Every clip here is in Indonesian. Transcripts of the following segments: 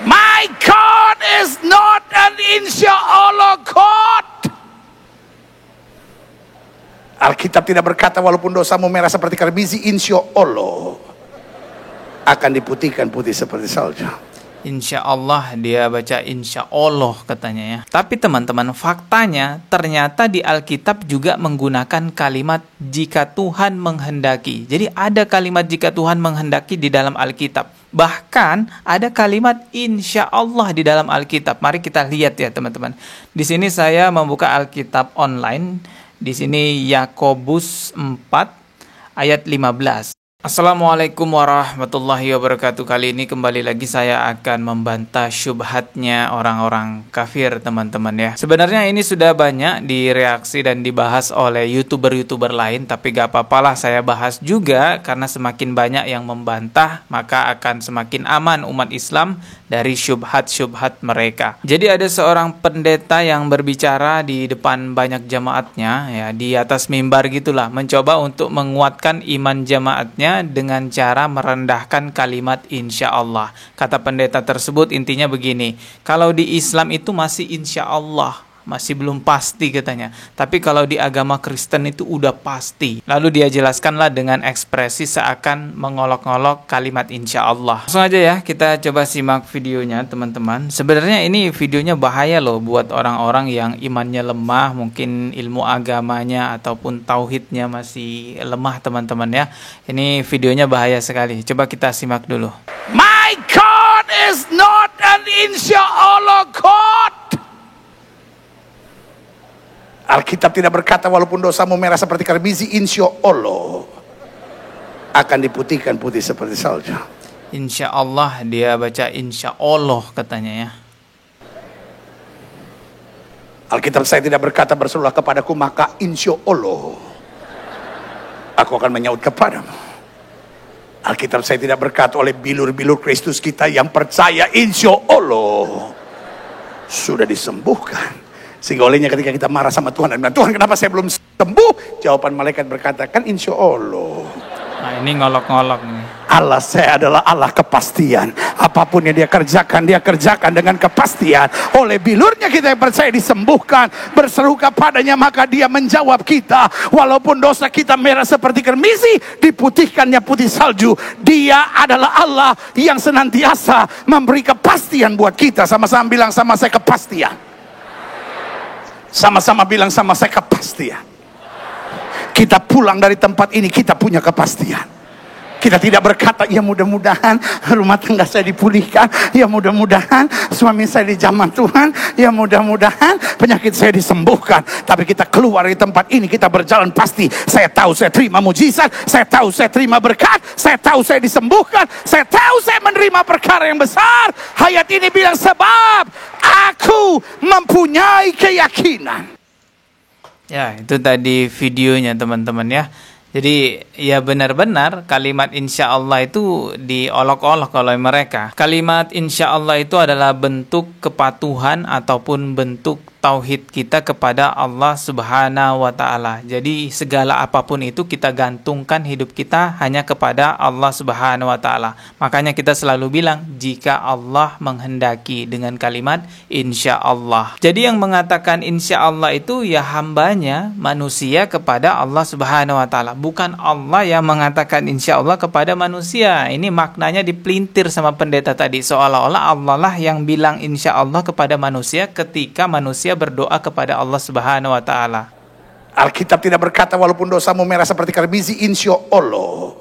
My God is not an insyaallah God. Alkitab tidak berkata walaupun dosamu merah seperti karbizi, insyaallah akan diputihkan putih seperti salju. Insya Allah, dia baca insya Allah katanya ya. Tapi teman-teman, faktanya ternyata di Alkitab juga menggunakan kalimat jika Tuhan menghendaki. Jadi ada kalimat jika Tuhan menghendaki di dalam Alkitab. Bahkan ada kalimat insya Allah di dalam Alkitab. Mari kita lihat ya teman-teman. Di sini saya membuka Alkitab online. Di sini Yakobus 4 ayat 15. Assalamualaikum warahmatullahi wabarakatuh. Kali ini kembali lagi saya akan membantah syubhatnya orang-orang kafir teman-teman ya. Sebenarnya ini sudah banyak direaksi dan dibahas oleh youtuber-youtuber lain, tapi gak apa-apalah saya bahas juga, karena semakin banyak yang membantah maka akan semakin aman umat Islam dari syubhat-syubhat mereka. Jadi ada seorang pendeta yang berbicara di depan banyak jamaatnya ya, di atas mimbar gitulah, mencoba untuk menguatkan iman jamaatnya dengan cara merendahkan kalimat insya Allah. Kata pendeta tersebut intinya begini, kalau di Islam itu masih insya Allah, masih belum pasti katanya. Tapi kalau di agama Kristen itu udah pasti. Lalu dia jelaskanlah dengan ekspresi seakan mengolok-olok kalimat insya Allah. Langsung aja ya, kita coba simak videonya teman-teman. Sebenarnya ini videonya bahaya loh buat orang-orang yang imannya lemah, mungkin ilmu agamanya ataupun tauhidnya masih lemah teman-teman ya. Ini videonya bahaya sekali. Coba kita simak dulu. My God is not an insyaallah God. Alkitab tidak berkata walaupun dosamu merah seperti karbizi, insyaallah akan diputihkan putih seperti salju. Insya Allah, dia baca insya Allah katanya ya. Alkitab saya tidak berkata berserulah kepadaku maka insyaallah aku akan menyaut kepadamu. Alkitab saya tidak berkata oleh bilur-bilur Kristus kita yang percaya insyaallah sudah disembuhkan. Sehingga olehnya ketika kita marah sama Tuhan dan bilang, Tuhan kenapa saya belum sembuh? Jawaban malaikat berkata, kan insya Allah. Nah ini ngolok-ngolok nih. Allah saya adalah Allah kepastian. Apapun yang dia kerjakan dengan kepastian. Oleh bilurnya kita yang percaya disembuhkan. Berseru kepadanya maka dia menjawab kita. Walaupun dosa kita merah seperti kermisi, diputihkannya putih salju. Dia adalah Allah yang senantiasa memberi kepastian buat kita. Sama-sama bilang sama saya kepastian. Sama-sama bilang sama saya kepastian. Kita pulang dari tempat ini kita punya kepastian. Kita tidak berkata ya mudah-mudahan rumah tangga saya dipulihkan, ya mudah-mudahan suami saya dijamah Tuhan, ya mudah-mudahan penyakit saya disembuhkan. Tapi kita keluar dari tempat ini kita berjalan pasti. Saya tahu saya terima mujizat, saya tahu saya terima berkat, saya tahu saya disembuhkan, saya tahu saya menerima perkara yang besar. Ayat ini bilang sebab aku mempunyai keyakinan. Ya itu tadi videonya teman-teman ya. Jadi ya benar-benar kalimat insya Allah itu diolok-olok oleh mereka. Kalimat insya Allah itu adalah bentuk kepatuhan ataupun bentuk tauhid kita kepada Allah Subhanahu wa Ta'ala. Jadi segala apapun itu kita gantungkan hidup kita hanya kepada Allah Subhanahu wa Ta'ala. Makanya kita selalu bilang jika Allah menghendaki dengan kalimat insya Allah. Jadi yang mengatakan insya Allah itu ya hambanya manusia kepada Allah Subhanahu wa Ta'ala. Bukan Allah yang mengatakan insya Allah kepada manusia. Ini maknanya dipelintir sama pendeta tadi. Seolah-olah Allah lah yang bilang insya Allah kepada manusia ketika manusia berdoa kepada Allah Subhanahu wa Ta'ala. Alkitab tidak berkata walaupun dosamu merah seperti karbizi, insyaallah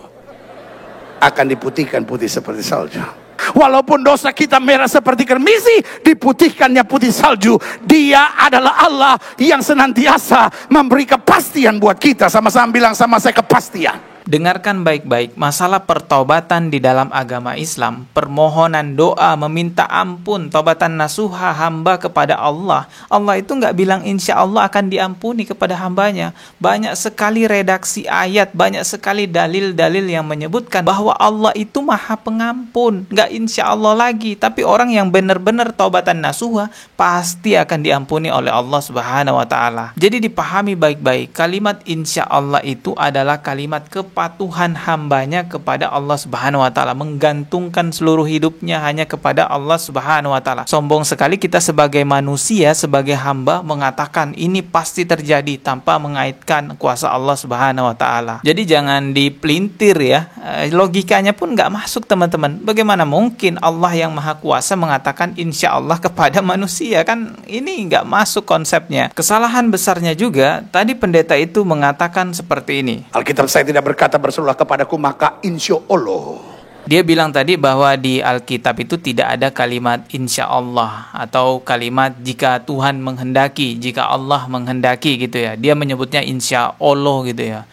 akan diputihkan putih seperti salju. Walaupun dosa kita merah seperti karbizi, diputihkannya putih salju. Dia adalah Allah yang senantiasa memberi kepastian buat kita. Sama-sama bilang sama saya kepastian. Dengarkan baik-baik, masalah pertobatan di dalam agama Islam, permohonan doa, meminta ampun, tobatan nasuha hamba kepada Allah. Allah itu nggak bilang insya Allah akan diampuni kepada hambanya. Banyak sekali redaksi ayat, banyak sekali dalil-dalil yang menyebutkan bahwa Allah itu maha pengampun. Nggak insya Allah lagi, tapi orang yang benar-benar tobatan nasuha pasti akan diampuni oleh Allah Subhanahu wa Ta'ala. Jadi dipahami baik-baik, kalimat insya Allah itu adalah kalimat kepastian kepatuhan hambanya kepada Allah Subhanahu wa taala, menggantungkan seluruh hidupnya hanya kepada Allah Subhanahu wa taala. Sombong sekali kita sebagai manusia, sebagai hamba mengatakan ini pasti terjadi tanpa mengaitkan kuasa Allah Subhanahu wa taala. Jadi jangan dipelintir ya. Logikanya pun nggak masuk teman-teman. Bagaimana mungkin Allah yang Maha Kuasa mengatakan insya Allah kepada manusia? Kan ini nggak masuk konsepnya. Kesalahan besarnya juga tadi pendeta itu mengatakan seperti ini. Alkitab, saya tidak berkata berserulah kepadaku maka insya Allah. Dia bilang tadi bahwa di Alkitab itu tidak ada kalimat insya Allah atau kalimat jika Tuhan menghendaki, jika Allah menghendaki gitu ya. Dia menyebutnya insya Allah gitu ya.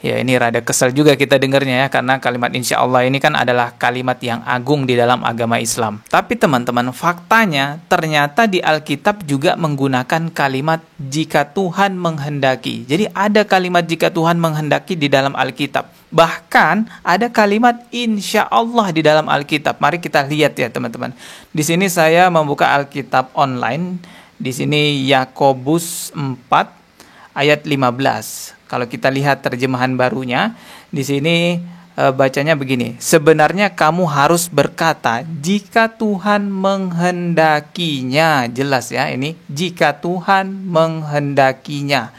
Ya ini rada kesel juga kita dengarnya ya, karena kalimat insya Allah ini kan adalah kalimat yang agung di dalam agama Islam. Tapi teman-teman, faktanya ternyata di Alkitab juga menggunakan kalimat jika Tuhan menghendaki. Jadi ada kalimat jika Tuhan menghendaki di dalam Alkitab. Bahkan ada kalimat insya Allah di dalam Alkitab. Mari kita lihat ya teman-teman. Di sini saya membuka Alkitab online. Di sini Yakobus 4 ayat 15. Kalau kita lihat terjemahan barunya, di sini bacanya begini. Sebenarnya kamu harus berkata jika Tuhan menghendakinya. Jelas ya ini, jika Tuhan menghendakinya.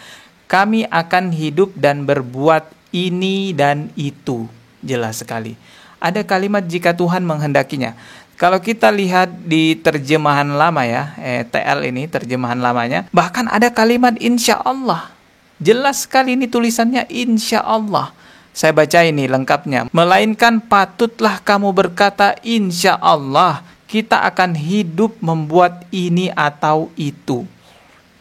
Kami akan hidup dan berbuat ini dan itu. Jelas sekali. Ada kalimat jika Tuhan menghendakinya. Kalau kita lihat di terjemahan lama ya, TL ini terjemahan lamanya, bahkan ada kalimat insya Allah. Jelas sekali ini tulisannya insya Allah. Saya baca ini lengkapnya. Melainkan patutlah kamu berkata insya Allah kita akan hidup membuat ini atau itu.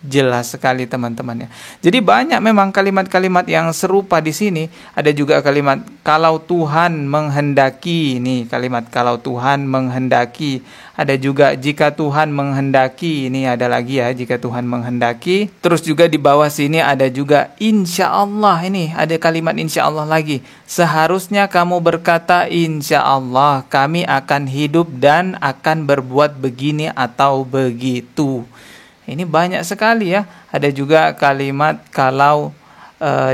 Jelas sekali teman-teman ya. Jadi banyak memang kalimat-kalimat yang serupa di sini. Ada juga kalimat kalau Tuhan menghendaki. Ini kalimat kalau Tuhan menghendaki. Ada juga jika Tuhan menghendaki. Ini ada lagi ya, jika Tuhan menghendaki. Terus juga di bawah sini ada juga insya Allah. Ini ada kalimat insya Allah lagi. Seharusnya kamu berkata insya Allah kami akan hidup dan akan berbuat begini atau begitu. Ini banyak sekali ya. Ada juga kalimat kalau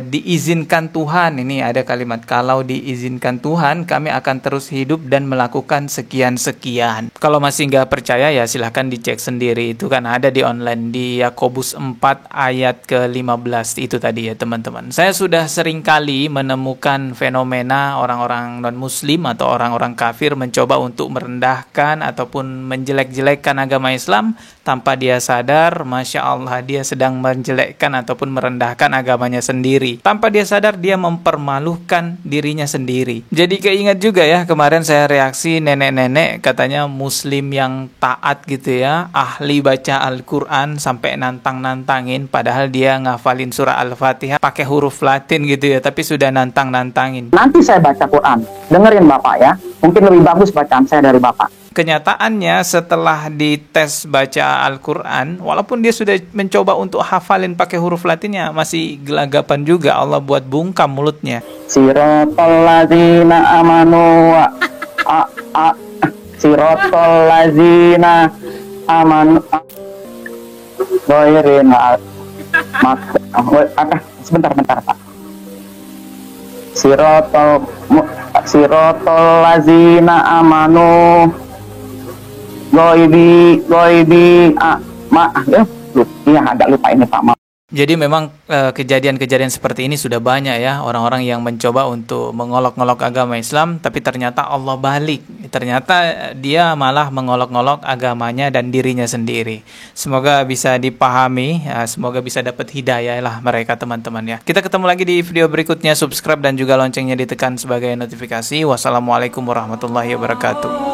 diizinkan Tuhan. Ini ada kalimat kalau diizinkan Tuhan kami akan terus hidup dan melakukan sekian-sekian. Kalau masih nggak percaya ya silahkan dicek sendiri. Itu kan ada di online di Yakobus 4 ayat ke-15 itu tadi ya teman-teman. Saya sudah sering kali menemukan fenomena orang-orang non-muslim atau orang-orang kafir mencoba untuk merendahkan ataupun menjelek-jelekkan agama Islam tanpa dia sadar, Masya Allah dia sedang menjelekkan ataupun merendahkan agamanya sendiri. Tanpa dia sadar dia mempermalukan dirinya sendiri. Jadi keingat juga ya kemarin saya reaksi nenek-nenek katanya muslim yang taat gitu ya, ahli baca Al-Quran sampai nantang-nantangin padahal dia ngafalin surah Al-Fatihah pakai huruf Latin gitu ya, tapi sudah nantang-nantangin. Nanti saya baca Quran, dengerin Bapak ya, mungkin lebih bagus bacaan saya dari Bapak. Kenyataannya setelah dites baca Al-Quran, walaupun dia sudah mencoba untuk hafalin pakai huruf Latinnya, masih gelagapan juga. Allah buat bungkam mulutnya. Sirotol lazina amanu Sirotol lazina amanu Sebentar Pak. Sirotol lazina amanu Goibi agak lupa ini Pak. Jadi memang kejadian-kejadian seperti ini sudah banyak ya, orang-orang yang mencoba untuk mengolok-ngolok agama Islam, tapi ternyata Allah balik. Ternyata dia malah mengolok-ngolok agamanya dan dirinya sendiri. Semoga bisa dipahami, semoga bisa dapat hidayah lah mereka teman-teman ya. Kita ketemu lagi di video berikutnya, subscribe dan juga loncengnya ditekan sebagai notifikasi. Wassalamualaikum warahmatullahi wabarakatuh.